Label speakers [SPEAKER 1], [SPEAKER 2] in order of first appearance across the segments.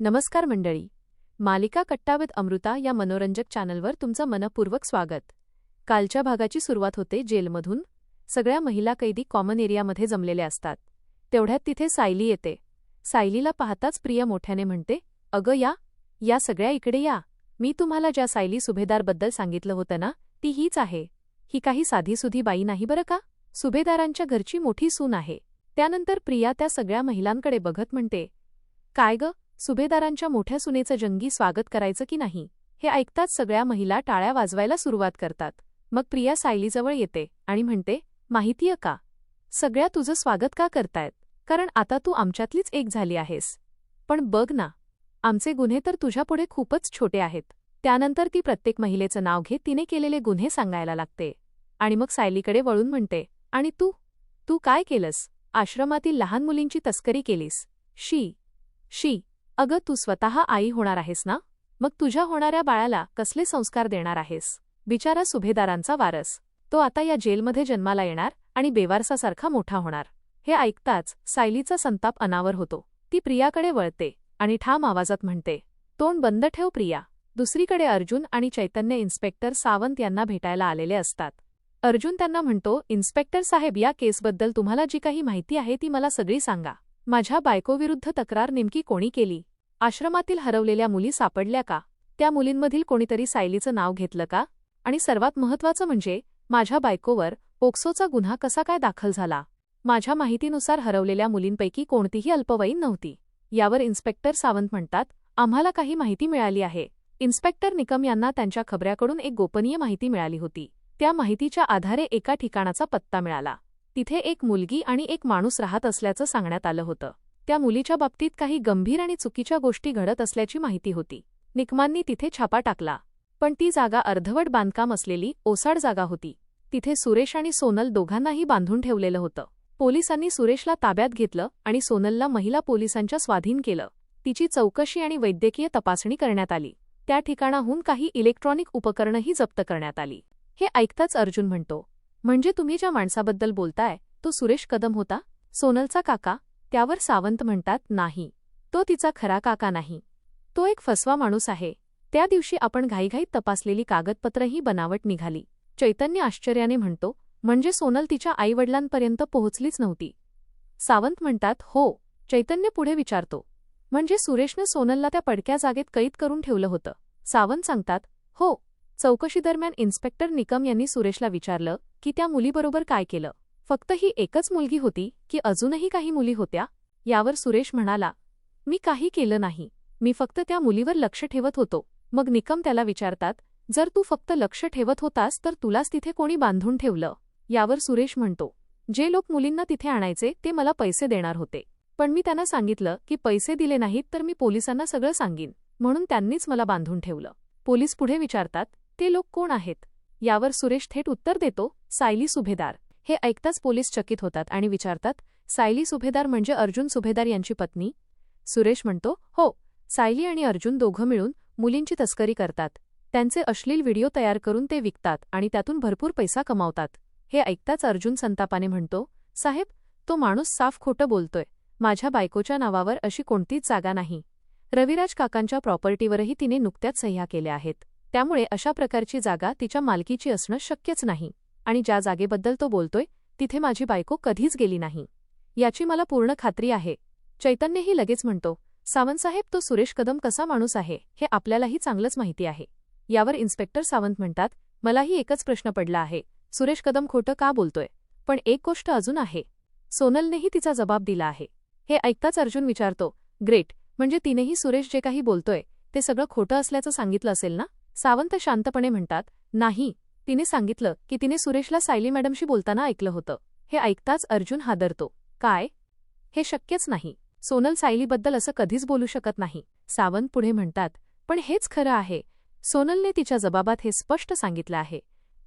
[SPEAKER 1] नमस्कार मंडळी. मालिका कट्टा विथ अमृता या मनोरंजक चॅनलवर तुमचं मनपूर्वक स्वागत. कालच्या भागाची सुरुवात होते जेलमधून. सगळ्या महिला कैदी कॉमन एरियामध्ये जमलेल्या असतात. तेवढ्यात तिथे सायली येते. सायलीला पाहताच प्रिया मोठ्याने म्हणते, अगं या सगळ्या इकडे या. मी तुम्हाला ज्या सायली सुभेदारबद्दल सांगितलं होतं ना, ती हीच आहे. ही काही साधीसुधी बाई नाही बरं का, सुभेदारांच्या घरची मोठी सून आहे. त्यानंतर प्रिया त्या सगळ्या महिलांकडे बघत म्हणते, काय ग, सुभेदारांच्या मोठ्या सुनेचं जंगी स्वागत करायचं की नाही? हे ऐकताच सगळ्या महिला टाळ्या वाजवायला सुरुवात करतात. मग प्रिया सायलीजवळ येते आणि म्हणते, माहितीय का, सगळ्या तुझं स्वागत का करतायत? कारण आता तू आमच्यातलीच एक झाली आहेस. पण बघ ना, आमचे गुन्हे तर तुझ्यापुढे खूपच छोटे आहेत. त्यानंतर ती प्रत्येक महिलेचं नाव घेत तिने केलेले गुन्हे सांगायला लागते. आणि मग सायलीकडे वळून म्हणते, आणि तू काय केलंस? आश्रमातील लहान मुलींची तस्करी केलीस. शी अगं, तू स्वतः आई होणार आहेस ना? मग तुझ्या होणाऱ्या बाळाला कसले संस्कार देणार आहेस? बिचारा सुभेदारांचा वारस, तो आता या जेलमध्ये जन्माला येणार आणि बेवारसासारखा मोठा होणार. हे ऐकताच सायलीचा संताप अनावर होतो. ती प्रियाकडे वळते आणि ठाम आवाजात म्हणते, तोंड बंद ठेव प्रिया. दुसरीकडे अर्जुन आणि चैतन्य इन्स्पेक्टर सावंत यांना भेटायला आलेले असतात. अर्जुन त्यांना म्हणतो, इन्स्पेक्टर साहेब, या केसबद्दल तुम्हाला जी काही माहिती आहे ती मला सगळी सांगा. माझ्या बायकोविरुद्ध तक्रार नेमकी कोणी केली? आश्रमातील हरवलेल्या मुली सापडल्या का? त्या मुलींमधील कोणीतरी सायलीचं नाव घेतलं का? आणि सर्वात महत्त्वाचं म्हणजे, माझ्या बायकोवर पोक्सोचा गुन्हा कसा काय दाखल झाला? माझ्या माहितीनुसार हरवलेल्या मुलींपैकी कोणतीही अल्पवयीन नव्हती. यावर इन्स्पेक्टर सावंत म्हणतात, आम्हाला काही माहिती मिळाली आहे. इन्स्पेक्टर निकम यांना त्यांच्या खबऱ्याकडून एक गोपनीय माहिती मिळाली होती. त्या माहितीच्या आधारे एका ठिकाणाचा पत्ता मिळाला. तिथे एक मुलगी आणि एक माणूस राहत असल्याचं सांगण्यात आलं होतं. त्या मुलीच्या बाबतीत काही गंभीर आणि चुकीच्या गोष्टी घडत असल्याची माहिती होती. निकमांनी तिथे छापा टाकला, पण ती जागा अर्धवट बांधकाम असलेली ओसाड जागा होती. तिथे सुरेश आणि सोनल दोघांनाही बांधून ठेवलेलं होतं. पोलिसांनी सुरेशला ताब्यात घेतलं आणि सोनलला महिला पोलिसांच्या स्वाधीन केलं. तिची चौकशी आणि वैद्यकीय तपासणी करण्यात आली. त्या ठिकाणाहून काही इलेक्ट्रॉनिक उपकरणंही जप्त करण्यात आली. हे ऐकताच अर्जुन म्हणतो, म्हणजे तुम्ही ज्या माणसाबद्दल बोलताय तो सुरेश कदम होता? सोनलचा काका? त्यावर सावंत म्हणतात, नाही, तो तिचा खरा काका नाही. तो एक फसवा माणूस आहे. त्या दिवशी आपण घाईघाईत तपासलेली कागदपत्रंही बनावट निघाली. चैतन्य आश्चर्याने म्हणतो, म्हणजे सोनल तिच्या आईवडिलांपर्यंत पोहोचलीच नव्हती? सावंत म्हणतात, हो. चैतन्य पुढे विचारतो, म्हणजे सुरेशनं सोनलला त्या पडक्या जागेत कैद करून ठेवलं होतं? सावंत सांगतात, हो. चौकशीदरम्यान इन्स्पेक्टर निकम यांनी सुरेशला विचारलं की त्या मुलीबरोबर काय केलं. फक्त ही एकच मुलगी होती की अजूनही काही मुली होत्या? यावर सुरेश म्हणाला, मी काही केलं नाही. मी फक्त त्या मुलीवर लक्ष ठेवत होतो. मग निकम त्याला विचारतात, जर तू फक्त लक्ष ठेवत होतास तर तुलाच तिथे कोणी बांधून ठेवलं? यावर सुरेश म्हणतो, जे लोक मुलींना तिथे आणायचे ते मला पैसे देणार होते. पण मी त्यांना सांगितलं की पैसे दिले नाहीत तर मी पोलिसांना सगळं सांगीन, म्हणून त्यांनीच मला बांधून ठेवलं. पोलीस पुढे विचारतात, ते लोक कोण आहेत? यावर सुरेश थेट उत्तर देतो, सायली सुभेदार. हे ऐकताच पोलीस चकित होतात आणि विचारतात, सायली सुभेदार म्हणजे अर्जुन सुभेदार यांची पत्नी? सुरेश म्हणतो, हो. सायली आणि अर्जुन दोघं मिळून मुलींची तस्करी करतात. त्यांचे अश्लील व्हिडिओ तयार करून ते विकतात आणि त्यातून भरपूर पैसा कमावतात. हे ऐकताच अर्जुन संतापाने म्हणतो, साहेब, तो माणूस साफ खोटं बोलतोय. माझ्या बायकोच्या नावावर अशी कोणतीच जागा नाही. रविराज काकांच्या प्रॉपर्टीवरही तिने नुकत्याच सह्या केल्या आहेत. त्यामुळे अशा प्रकारची जागा तिच्या मालकीची असणं शक्यच नाही. आणि ज्या जागेबद्दल तो बोलतोय तिथे माझी बायको कधीच गेली नाही, याची मला पूर्ण खात्री आहे. चैतन्यही लगेच म्हणतो, सावंतसाहेब, तो सुरेश कदम कसा माणूस आहे हे आपल्यालाही चांगलंच माहिती आहे. यावर इन्स्पेक्टर सावंत म्हणतात, मलाही एकच प्रश्न पडला आहे, सुरेश कदम खोटं का बोलतोय? पण एक गोष्ट अजून आहे, सोनलनेही तिचा जबाब दिला आहे. हे ऐकताच अर्जुन विचारतो, ग्रेट, म्हणजे तिनेही सुरेश जे काही बोलतोय ते सगळं खोटं असल्याचं सांगितलं असेल ना? सावंत शांतपणे म्हणतात, नाही, तिने सांगितलं की तिने सुरेशला सायली मॅडमशी बोलताना ऐकलं होतं. हे ऐकताच अर्जुन हादरतो, काय? हे शक्यच नाही. सोनल सायलीबद्दल असं कधीच बोलू शकत नाही. सावंत पुढे म्हणतात, पण हेच खरं आहे. सोनलने तिच्या जबाबात हे स्पष्ट सांगितलं आहे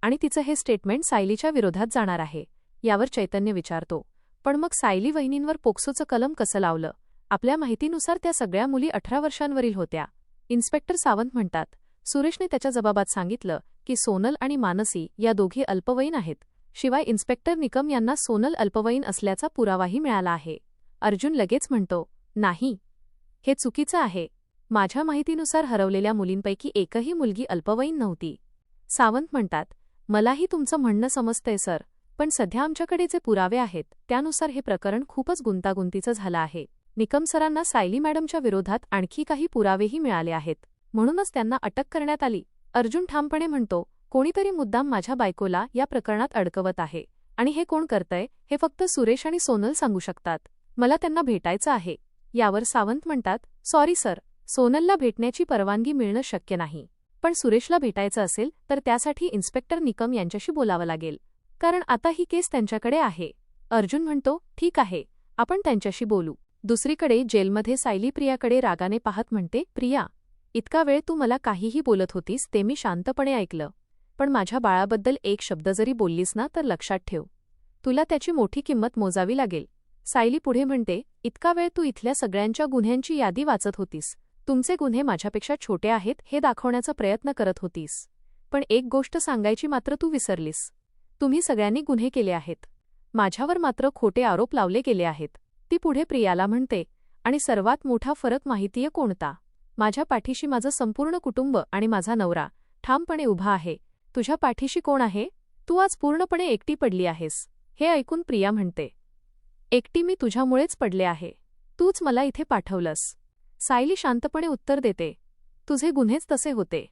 [SPEAKER 1] आणि तिचं हे स्टेटमेंट सायलीच्या विरोधात जाणार आहे. यावर चैतन्य विचारतो, पण मग सायली वहिनींवर पोक्सोचं कलम कसं लावलं? आपल्या माहितीनुसार त्या सगळ्या मुली 18 वर्षांवरील होत्या. इन्स्पेक्टर सावंत म्हणतात, सुरेशने त्याच्या जबाबात सांगितलं की सोनल आणि मानसी या दोघी अल्पवयीन आहेत. शिवाय इन्स्पेक्टर निकम यांना सोनल अल्पवयीन असल्याचा पुरावाही मिळाला आहे. अर्जुन लगेच म्हणतो, नाही, हे चुकीचं आहे. माझ्या माहितीनुसार हरवलेल्या मुलींपैकी एकही मुलगी अल्पवयीन नव्हती. सावंत म्हणतात, मलाही तुमचं म्हणणं समजतंय सर, पण सध्या आमच्याकडे जे पुरावे आहेत त्यानुसार हे प्रकरण खूपच गुंतागुंतीचं झालं आहे. निकम सरांना सायली मॅडमच्या विरोधात आणखी काही पुरावेही मिळाले आहेत, म्हणूनच त्यांना अटक करण्यात आली. अर्जुन ठामपणे म्हणतो, कोणीतरी मुद्दाम माझ्या बायकोला या प्रकरणात अडकवत आहे आणि हे कोण करतंय हे फक्त सुरेश आणि सोनल सांगू शकतात. मला त्यांना भेटायचं आहे. यावर सावंत म्हणतात, सॉरी सर, सोनलला भेटण्याची परवानगी मिळणं शक्य नाही, पण सुरेशला भेटायचं असेल तर त्यासाठी इन्स्पेक्टर निकम यांच्याशी बोलावं लागेल, कारण आता ही केस त्यांच्याकडे आहे. अर्जुन म्हणतो, ठीक आहे, आपण त्यांच्याशी बोलू. दुसरीकडे जेलमध्ये सायली प्रियाकडे रागाने पाहत म्हणते, प्रिया, इतका वेळ तू मला काहीही बोलत होतीस ते मी शांतपणे ऐकलं, पण माझ्या बाळाबद्दल एक शब्द जरी बोललीस ना तर लक्षात ठेव, तुला त्याची मोठी किंमत मोजावी लागेल. सायली पुढे म्हणते, इतका वेळ तू इथल्या सगळ्यांच्या गुन्ह्यांची यादी वाचत होतीस, तुमचे गुन्हे माझ्यापेक्षा छोटे आहेत हे दाखवण्याचा प्रयत्न करत होतीस, पण एक गोष्ट सांगायची मात्र तू विसरलीस. तुम्ही सगळ्यांनी गुन्हे केले आहेत, माझ्यावर मात्र खोटे आरोप लावले गेले आहेत. ती पुढे प्रियाला म्हणते, आणि सर्वात मोठा फरक माहितीये कोणता? माझ्या पाठीशी माझं संपूर्ण कुटुंब आणि माझा नवरा ठामपणे उभा आहे. तुझ्या पाठीशी कोण आहे? तू आज पूर्णपणे एकटी पडली आहेस. हे ऐकून प्रिया म्हणते, एकटी मी तुझ्यामुळेच पडले आहे, तूच मला इथे पाठवलंस. सायली शांतपणे उत्तर देते, तुझे गुन्हेच तसे होते,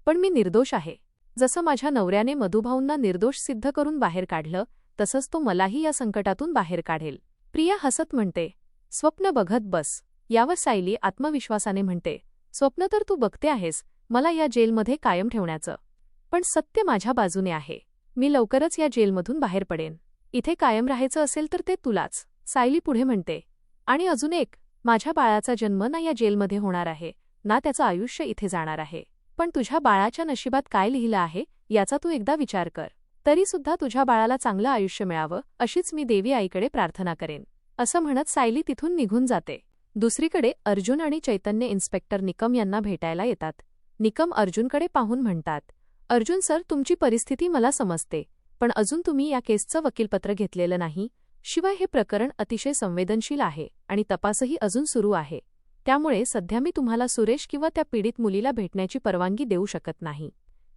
[SPEAKER 1] पण मी निर्दोष आहे. जसं माझ्या नवऱ्याने मधुभाऊंना निर्दोष सिद्ध करून बाहेर काढलं तसंच तो मलाही या संकटातून बाहेर काढेल. प्रिया हसत म्हणते, स्वप्न बघत बस. यावर सायली आत्मविश्वासाने म्हणते, स्वप्न तर तू बघते आहेस मला या जेलमध्ये कायम ठेवण्याचं, पण सत्य माझ्या बाजूने आहे. मी लवकरच या जेलमधून बाहेर पडेन. इथे कायम राहायचं असेल तर ते तुलाच. सायली पुढे म्हणते, आणि अजून एक, माझ्या बाळाचा जन्म ना या जेलमध्ये होणार आहे ना त्याचं आयुष्य इथे जाणार आहे. पण तुझ्या बाळाच्या नशिबात काय लिहिलं आहे याचा तू एकदा विचार कर. तरी सुद्धा तुझ्या बाळाला चांगलं आयुष्य मिळावं अशीच मी देवी आईकडे प्रार्थना करेन. असं म्हणत सायली तिथून निघून जाते. दुसरीकडे अर्जुन आणि चैतन्य इन्स्पेक्टर निकम यांना भेटायला येतात. निकम अर्जुनकडे पाहून म्हणतात, अर्जुन सर, तुमची परिस्थिती मला समजते, पण अजून तुम्ही या केसचं वकीलपत्र घेतलेलं नाही. शिवाय हे प्रकरण अतिशय संवेदनशील आहे आणि तपासही अजून सुरू आहे. त्यामुळे सध्या मी तुम्हाला सुरेश किंवा त्या पीडित मुलीला भेटण्याची परवानगी देऊ शकत नाही.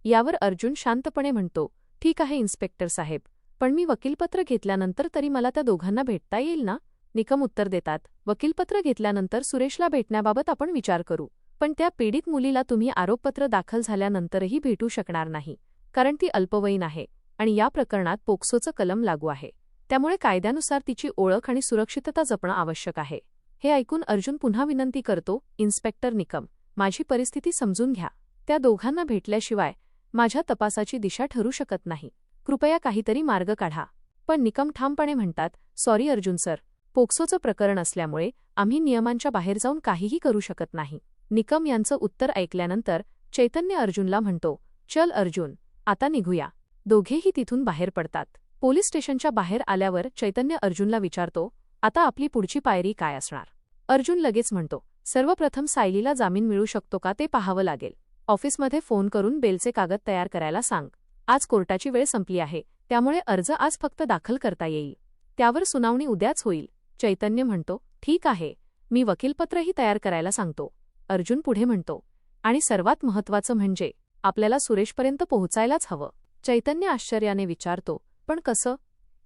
[SPEAKER 1] यावर अर्जुन शांतपणे म्हणतो, ठीक आहे इन्स्पेक्टर साहेब, पण मी वकीलपत्र घेतल्यानंतर तरी मला त्या दोघांना भेटता येईल ना? निकम उत्तर देतात, वकीलपत्र घेतल्यानंतर सुरेशला भेटण्याबाबत आपण विचार करू, पण त्या पीडित मुलीला तुम्ही आरोपपत्र दाखल झाल्यानंतरही भेटू शकणार नाही, कारण ती अल्पवयीन आहे आणि या प्रकरणात पोक्सोचं कलम लागू आहे. त्यामुळे कायद्यानुसार तिची ओळख आणि सुरक्षितता जपणं आवश्यक आहे. हे ऐकून अर्जुन पुन्हा विनंती करतो, इन्स्पेक्टर निकम, माझी परिस्थिती समजून घ्या. त्या दोघांना भेटल्याशिवाय माझ्या तपासाची दिशा ठरू शकत नाही. कृपया काहीतरी मार्ग काढा. पण निकम ठामपणे म्हणतात, सॉरी अर्जुन सर, पोक्सोचं प्रकरण असल्यामुळे आम्ही नियमांच्या बाहेर जाऊन काहीही करू शकत नाही. निकम यांचं उत्तर ऐकल्यानंतर चैतन्य अर्जुनला म्हणतो, चल अर्जुन, आता निघूया. दोघेही तिथून बाहेर पडतात. पोलीस स्टेशनच्या बाहेर आल्यावर चैतन्य अर्जुनला विचारतो, आता आपली पुढची पायरी काय असणार? अर्जुन लगेच म्हणतो, सर्वप्रथम सायलीला जामीन मिळू शकतो का ते पाहावं लागेल. ऑफिसमध्ये फोन करून बेलचे कागद तयार करायला सांग. आज कोर्टाची वेळ संपली आहे, त्यामुळे अर्ज आज फक्त दाखल करता येईल. त्यावर सुनावणी उद्याच होईल. चैतन्य म्हणतो, ठीक आहे, मी वकीलपत्रही तयार करायला सांगतो. अर्जुन पुढे म्हणतो, आणि सर्वात महत्त्वाचं म्हणजे आपल्याला सुरेशपर्यंत पोहोचायलाच हवं. चैतन्य आश्चर्याने विचारतो, पण कसं?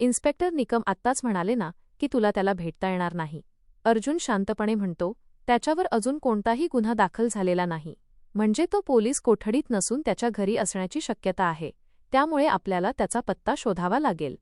[SPEAKER 1] इन्स्पेक्टर निकम आत्ताच म्हणाले ना की तुला त्याला भेटता येणार नाही. अर्जुन शांतपणे म्हणतो, त्याच्यावर अजून कोणताही गुन्हा दाखल झालेला नाही, म्हणजे तो पोलीस कोठडीत नसून त्याच्या घरी असण्याची शक्यता आहे. त्यामुळे आपल्याला त्याचा पत्ता शोधावा लागेल.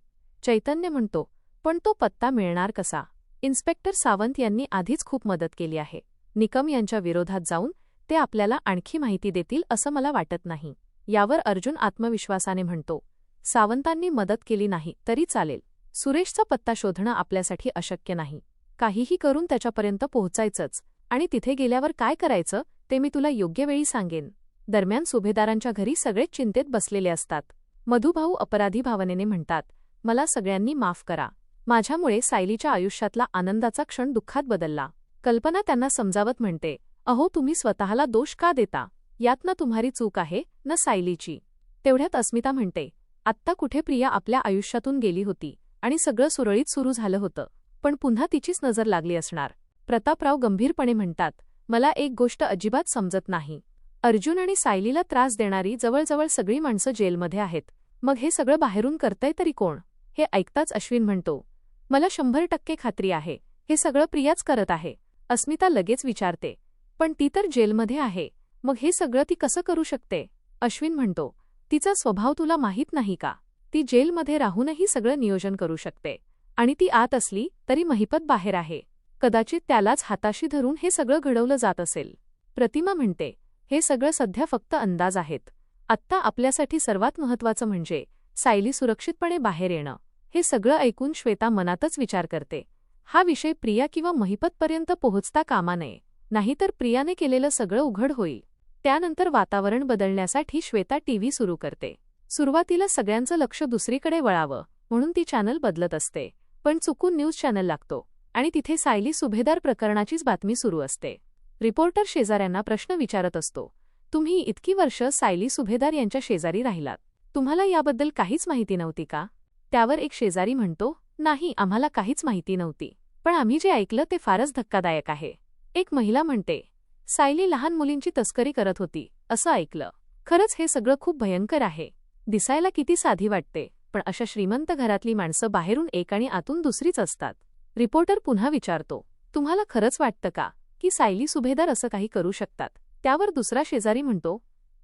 [SPEAKER 1] चैतन्य म्हणतो, पण तो पत्ता मिळणार कसा? इन्स्पेक्टर सावंत यांनी आधीच खूप मदत केली आहे. निकम यांच्या विरोधात जाऊन ते आपल्याला आणखी माहिती देतील असं मला वाटत नाही. यावर अर्जुन आत्मविश्वासाने म्हणतो, सावंतांनी मदत केली नाही तरी चालेल. सुरेशचा पत्ता शोधणं आपल्यासाठी अशक्य नाही. काहीही करून त्याच्यापर्यंत पोहोचायचंच, आणि तिथे गेल्यावर काय करायचं ते मी तुला योग्य वेळी सांगेन. दरम्यान सुभेदारांच्या घरी सगळेच चिंतेत बसलेले असतात. मधुभाऊ अपराधी भावनेने म्हणतात, मला सगळ्यांनी माफ करा. माझ्यामुळे सायलीच्या आयुष्यातला आनंदाचा क्षण दुःखात बदलला. कल्पना त्यांना समजावत म्हणते, अहो तुम्ही स्वतःला दोष का देता? यात ना तुम्हारी चूक आहे ना सायलीची. तेवढ्यात अस्मिता म्हणते, आत्ता कुठे प्रिया आपल्या आयुष्यातून गेली होती आणि सगळं सुरळीत सुरू झालं होतं, पण पुन्हा तिचीच नजर लागली असणार. प्रतापराव गंभीरपणे म्हणतात, मला एक गोष्ट अजिबात समजत नाही. अर्जुन आणि सायलीला त्रास देणारी जवळजवळ सगळी माणसं जेलमध्ये आहेत. मग हे सगळं बाहेरून करतंय तरी कोण? हे ऐकताच अश्विन म्हणतो, मला 100% खात्री आहे, हे सगळं प्रियाच करत आहे. अस्मिता लगेच विचारते, पण ती तर जेलमध्ये आहे, मग हे सगळं ती कसं करू शकते? अश्विन म्हणतो, तिचा स्वभाव तुला माहीत नाही का? ती जेलमध्ये राहूनही सगळं नियोजन करू शकते. आणि ती आत असली तरी महिपत बाहेर आहे. कदाचित त्यालाच हाताशी धरून हे सगळं घडवलं जात असेल. प्रतिमा म्हणते, हे सगळं सध्या फक्त अंदाज आहेत. आत्ता आपल्यासाठी सर्वात महत्त्वाचं म्हणजे सायली सुरक्षितपणे बाहेर येणं. हे सगळं ऐकून श्वेता मनातच विचार करते, हा विषय प्रिया किंवा महिपतपर्यंत पोहोचता कामा नये, नाहीतर प्रियाने केलेलं सगळं उघड होईल. त्यानंतर वातावरण बदलण्यासाठी श्वेता टीव्ही सुरू करते. सुरुवातीला सगळ्यांचं लक्ष दुसरीकडे वळावं म्हणून ती चॅनल बदलत असते, पण चुकून न्यूज चॅनल लागतो आणि तिथे सायली सुभेदार प्रकरणाचीच बातमी सुरू असते. रिपोर्टर शेजाऱ्यांना प्रश्न विचारत असतो, तुम्ही इतकी वर्ष सायली सुभेदार यांच्या शेजारी राहिलात, तुम्हाला याबद्दल काहीच माहिती नव्हती का? त्यावर एक शेजारी म्हणतो, नाही, आम्हाला काहीच माहिती नव्हती, पण आम्ही जे ऐकलं ते फारच धक्कादायक आहे. एक महिला म्हणते, सायली लहान मुलींची तस्करी करत होती असं ऐकलं. खरंच हे सगळं खूप भयंकर आहे. दिसायला किती साधी वाटते, पण अशा श्रीमंत घरातली माणसं बाहेरून एक आणि आतून दुसरीच असतात. रिपोर्टर पुन्हा विचारतो, तुम्हाला खरंच वाटतं का की सायली सुभेदार असं काही करू शकतात? त्यावर दुसरा शेजारी म्हणतो,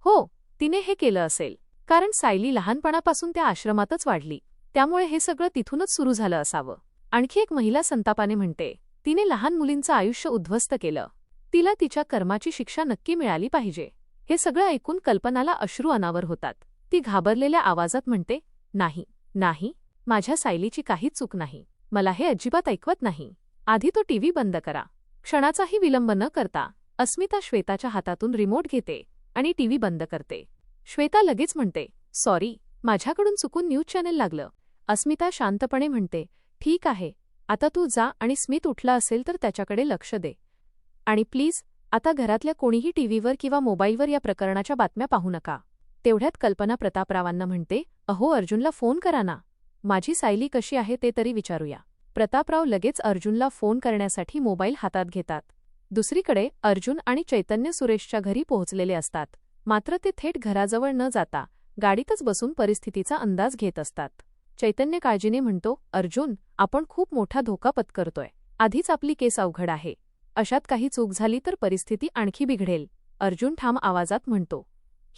[SPEAKER 1] हो, तिने हे केलं असेल, कारण सायली लहानपणापासून त्या आश्रमातच वाढली, त्यामुळे हे सगळं तिथूनच सुरू झालं असावं. आणखी एक महिला संतापाने म्हणते, तिने लहान मुलींचं आयुष्य उद्ध्वस्त केलं, तिला तिच्या कर्माची शिक्षा नक्की मिळाली पाहिजे. हे सगळं ऐकून कल्पनाला अश्रू अनावर होतात. ती घाबरलेल्या आवाजात म्हणते, नाही नाही, माझ्या सायलीची काहीच चूक नाही, मला हे अजिबात ऐकवत नाही. आधी तो टीव्ही बंद करा. क्षणाचाही विलंब न करता अस्मिता श्वेताच्या हातातून रिमोट घेते आणि टीव्ही बंद करते. श्वेता लगेच म्हणते, सॉरी, माझ्याकडून चुकून न्यूज चॅनेल लागलं. अस्मिता शांतपणे म्हणते, ठीक आहे, आता तू जा आणि स्मित उठला असेल तर त्याच्याकडे लक्ष दे. आणि प्लीज आता घरातल्या कोणीही टीव्हीवर किंवा मोबाईलवर या प्रकरणाच्या बातम्या पाहू नका. तेवढ्यात कल्पना प्रतापरावांना म्हणते, अहो, अर्जुनला फोन करा ना, माझी सायली कशी आहे ते तरी विचारूया. प्रतापराव लगेच अर्जुनला फोन करण्यासाठी मोबाईल हातात घेतात. दुसरीकडे अर्जुन आणि चैतन्य सुरेशच्या घरी पोहोचलेले असतात. मात्र ते थेट घराजवळ न जाता गाडीतच बसून परिस्थितीचा अंदाज घेत असतात. चैतन्य काळजीने म्हणतो, अर्जुन, आपण खूप मोठा धोका पत्करतोय. आधीच आपली केस अवघड आहे, अशात काही चूक झाली तर परिस्थिती आणखी बिघडेल. अर्जुन ठाम आवाजात म्हणतो,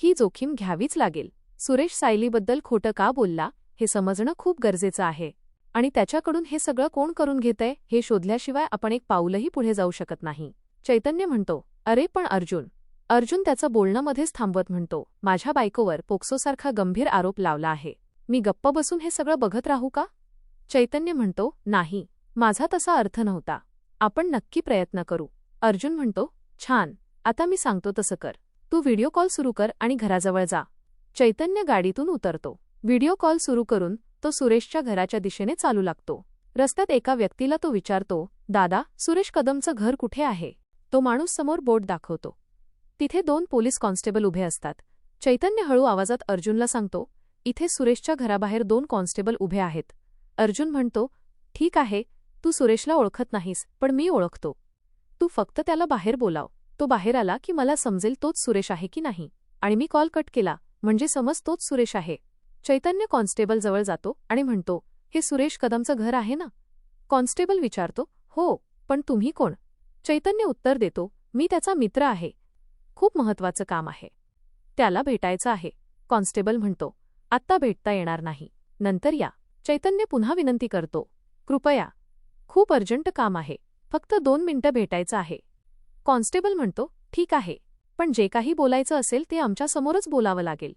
[SPEAKER 1] ही जोखीम घ्यावीच लागेल. सुरेश सायलीबद्दल खोटं का बोलला हे समजणं खूप गरजेचं आहे, आणि त्याच्याकडून हे सगळं कोण करून घेतंय हे शोधल्याशिवाय आपण एक पाऊलही पुढे जाऊ शकत नाही. चैतन्य म्हणतो, अरे पण अर्जुन त्याचं बोलणं मध्येच थांबवत म्हणतो, माझ्या बायकोवर पोक्सोसारखा गंभीर आरोप लावला आहे, मी गप्प बसून हे सगळं बघत राहू का? चैतन्य म्हणतो, नाही, माझा तसा अर्थ नव्हता, आपण नक्की प्रयत्न करू. अर्जुन म्हणतो, छान, आता मी सांगतो तसं कर. तू व्हिडिओ कॉल सुरू कर आणि घराजवळ जा. चैतन्य गाडीतून उतरतो. व्हिडिओ कॉल सुरू करून तो सुरेशच्या घराच्या दिशेने चालू लागतो. रस्त्यात एका व्यक्तीला तो विचारतो, दादा, सुरेश कदमचं घर कुठे आहे? तो माणूस समोर बोट दाखवतो. तिथे 2 पोलीस कॉन्स्टेबल उभे असतात. चैतन्य हळू आवाजात अर्जुनला सांगतो, इथे सुरेशच्या घराबाहेर 2 कॉन्स्टेबल उभे आहेत. अर्जुन म्हणतो, ठीक आहे, तू सुरेशला ओळखत नाहीस, पण मी ओळखतो. तू फक्त त्याला बाहेर बोलाव. तो बाहेर आला की मला समजेल तोच सुरेश आहे की नाही, आणि मी कॉल कट केला म्हणजे समज तोच सुरेश आहे. चैतन्य कॉन्स्टेबल जवळ जातो आणि म्हणतो, हे सुरेश कदमचं घर आहे ना? कॉन्स्टेबल विचारतो, हो, पण तुम्ही कोण? चैतन्य उत्तर देतो, मी त्याचा मित्र आहे, खूप महत्त्वाचं काम आहे, त्याला भेटायचं आहे. कॉन्स्टेबल म्हणतो, आत्ता भेटता येणार नाही, नंतर या. चैतन्य पुन्हा विनंती करतो, कृपया, खूप अर्जंट काम आहे, फक्त 2 मिनिटं भेटायचं आहे. कॉन्स्टेबल म्हणतो, ठीक आहे, पण जे काही बोलायचं असेल ते आमच्या समोरच बोलावं लागेल.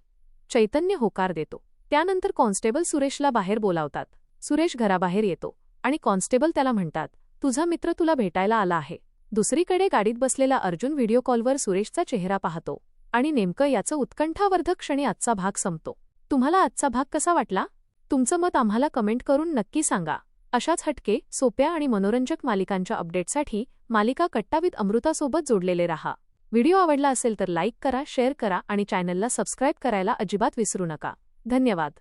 [SPEAKER 1] चैतन्य होकार देतो. त्यानंतर कॉन्स्टेबल सुरेशला बाहेर बोलावतात. सुरेश घराबाहेर येतो आणि कॉन्स्टेबल त्याला म्हणतात, तुझा मित्र तुला भेटायला आला आहे. दुसरीकडे गाडीत बसलेला अर्जुन व्हिडिओ कॉलवर सुरेशचा चेहरा पाहतो आणि नेमकं याचं उत्कंठावर्धक क्षणी आजचा भाग संपतो. तुम्हाला आजचा भाग कसा वाटला? तुमचं मत आम्हाला कमेंट करून नक्की सांगा. अशाच हटके, सोप्या आणि मनोरंजक मालिकांच्या अपडेटसाठी मालिका कट्टा विथ अमृतासोबत जोडलेले रहा. व्हिडिओ आवडला असेल तर लाईक करा, शेअर करा आणि चॅनलला सबस्क्राईब करायला अजिबात विसरू नका. धन्यवाद.